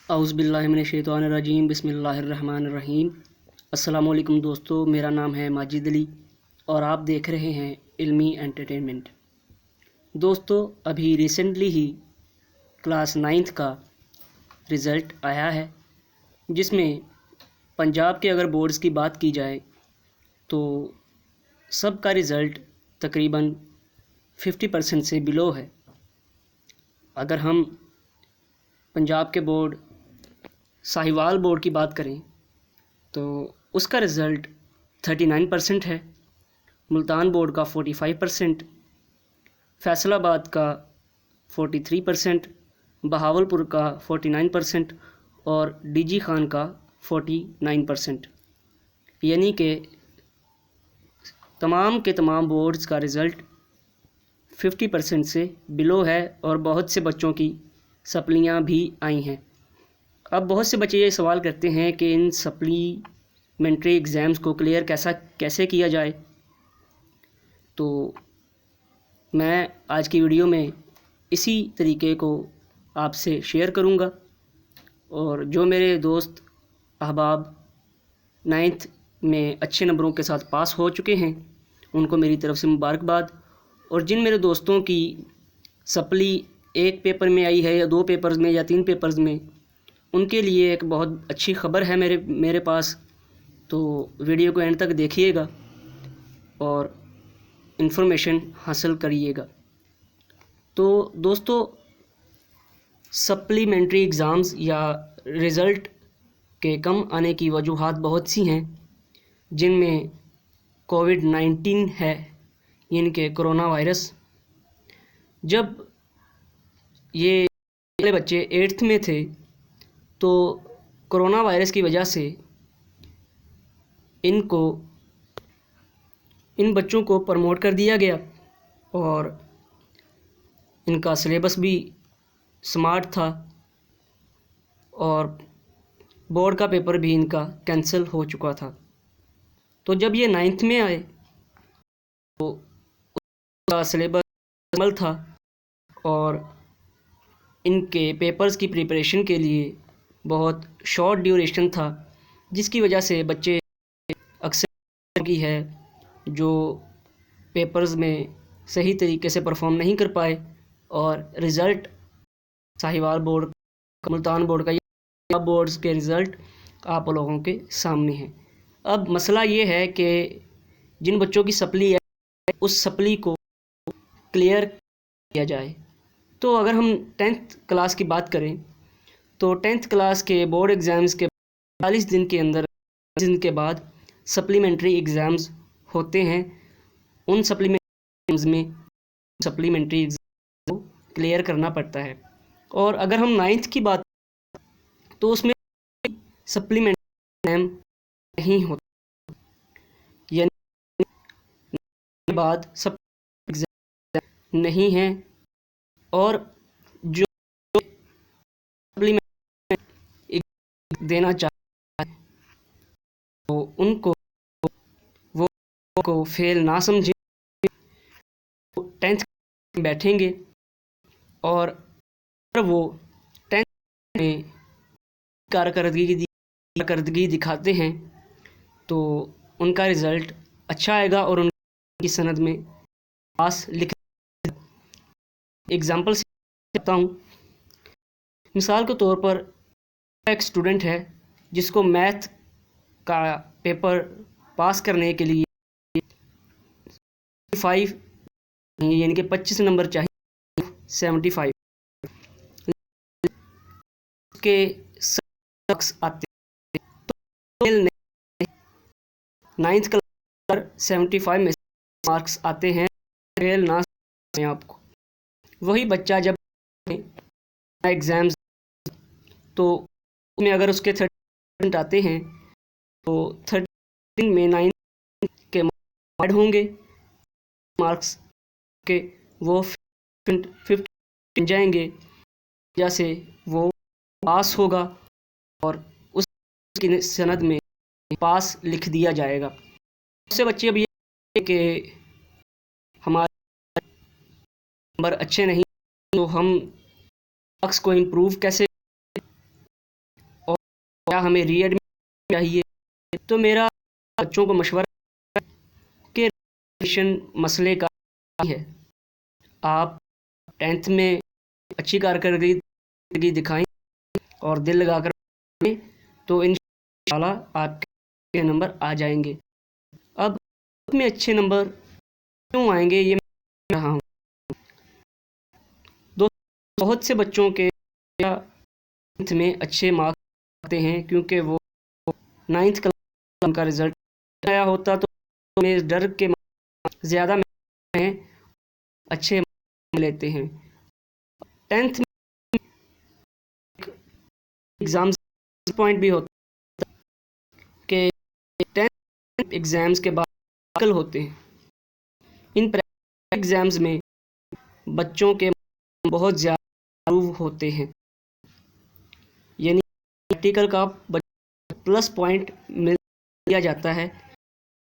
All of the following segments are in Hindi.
औज़ुबिल्लाहिमिनश्शैतानिर्रजीम बिस्मिल्लाहिर्रहमानिर्रहीम। अस्सलामुअलैकुम दोस्तों, मेरा नाम है माजिद अली और आप देख रहे हैं इल्मी एंटरटेनमेंट। दोस्तों, अभी रिसेंटली ही क्लास 9th का रिज़ल्ट आया है, जिसमें पंजाब के अगर बोर्ड्स की बात की जाए तो सब का रिज़ल्ट तकरीबन 50% से बिलो है। अगर हम पंजाब के बोर्ड साहिवाल बोर्ड की बात करें तो उसका रिज़ल्ट 39% है, मुल्तान बोर्ड का 45%, फैसलाबाद का 43%, बहावलपुर का 49% और डीजी खान का 49%। यानी कि तमाम के तमाम बोर्ड्स का रिज़ल्ट 50% से बिलो है और बहुत से बच्चों की सप्लियां भी आई हैं। अब बहुत से बच्चे ये सवाल करते हैं कि इन सप्लीमेंट्री एग्ज़ाम्स को क्लियर कैसे किया जाए। तो मैं आज की वीडियो में इसी तरीके को आपसे शेयर करूंगा और जो मेरे दोस्त अहबाब 9th में अच्छे नंबरों के साथ पास हो चुके हैं उनको मेरी तरफ़ से मुबारकबाद, और जिन मेरे दोस्तों की सप्ली एक पेपर में आई है या 2 पेपर्स में या 3 पेपर्स में, उनके लिए एक बहुत अच्छी ख़बर है मेरे पास। तो वीडियो को एंड तक देखिएगा और इन्फॉर्मेशन हासिल करिएगा। तो दोस्तों, सप्लीमेंट्री एग्ज़ाम्स या रिज़ल्ट के कम आने की वजूहात बहुत सी हैं, जिनमें कोविड-19 है, यानी कि कोरोना वायरस। जब ये बच्चे 8th में थे तो कोरोना वायरस की वजह से इन बच्चों को प्रमोट कर दिया गया और इनका सिलेबस भी स्मार्ट था और बोर्ड का पेपर भी इनका कैंसिल हो चुका था। तो जब ये 9th में आए तो उनका सिलेबस मुकम्मल था और इनके पेपर्स की प्रिपरेशन के लिए बहुत शॉर्ट ड्यूरेशन था, जिसकी वजह से बच्चे अक्सर की है जो पेपर्स में सही तरीके से परफॉर्म नहीं कर पाए और result Sahiwal board, Multan board का या बोर्ड्स के रिज़ल्ट आप लोगों के सामने हैं। अब मसला ये है कि जिन बच्चों की सप्ली है उस सप्ली को क्लियर किया जाए। तो अगर हम 10th क्लास की बात करें तो 10th क्लास के बोर्ड एग्ज़ाम्स के 40 दिन के अंदर दिन के बाद सप्लीमेंट्री एग्ज़ाम्स होते हैं। उन सप्लीमेंट्री में सप्लीमेंट्री एग्ज़ाम को क्लियर करना पड़ता है। और अगर हम 9th की बात तो उसमें सप्लीमेंट्री एग्ज़ाम नहीं होता, यानी के बाद सब एग्ज़ाम नहीं है और जो सप्लीमेंट्री देना चाहता है तो उनको वो को फेल ना समझें, 10th में बैठेंगे और वो 10th में कारकर्दगी दिखाते हैं तो उनका रिज़ल्ट अच्छा आएगा और उनकी सनद में पास लिख। एग्ज़ाम्पल से बताता हूँ, मिसाल के तौर पर एक स्टूडेंट है जिसको मैथ का पेपर पास करने के लिए 5 यानी कि 25 नंबर चाहिए, 75 के मार्क्स आते तो 9th क्लास पर 75 में मार्क्स आते हैं, फेल ना आपको। वही बच्चा जब एग्ज़ाम्स तो में अगर उसके 30% आते हैं तो 13 में 9 के ऐड होंगे, मार्क्स के वो 50 जाएंगे, जैसे वो पास होगा और उसकी सनद में पास लिख दिया जाएगा। उससे बच्चे अब ये कि हमारे नंबर अच्छे नहीं तो हम मार्क्स को इम्प्रूव कैसे क्या हमें रीएडमिशन चाहिए। तो मेरा बच्चों को मशवरा है कि एडमिशन मसले का है। आप 10th में अच्छी कारकर्दगी दिखाएं और दिल लगाकर पढ़ें तो इंशाल्लाह आपके नंबर आ जाएंगे। अब में अच्छे नंबर क्यों आएंगे ये मैं बता रहा हूँ। दोस्तों, बहुत से बच्चों के 9th में अच्छे मार्क्स आते हैं क्योंकि वो 9th क्लास का रिज़ल्ट आया होता तो मैं इस डर के ज़्यादा में अच्छे मार्क्स लेते हैं। 10th में एग्ज़ाम पॉइंट भी होता है कि 10th एग्ज़ाम्स के बाद प्रैक्टिकल होते हैं। इन प्रैक्टिकल एग्ज़ाम्स में बच्चों के बहुत ज़्यादा इम्प्रूव होते हैं, यानी प्रैक्टिकल का प्लस पॉइंट मिल दिया जाता है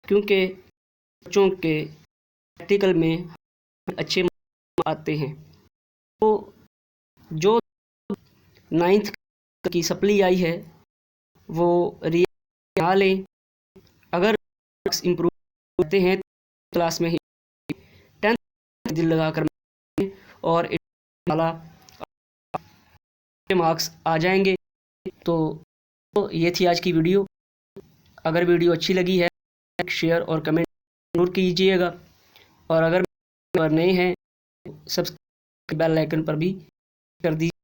क्योंकि बच्चों के प्रैक्टिकल में अच्छे मार्क्स आते हैं। तो जो 9th की सप्ली आई है वो ना लें। अगर मार्क्स इम्प्रूव होते हैं क्लास में ही 10th दिल लगाकर और मार्क्स आ जाएंगे। तो ये थी आज की वीडियो। अगर वीडियो अच्छी लगी है लाइक शेयर और कमेंट जरूर कीजिएगा और अगर नए हैं सब्सक्राइब बेल आइकन पर भी कर दीजिए।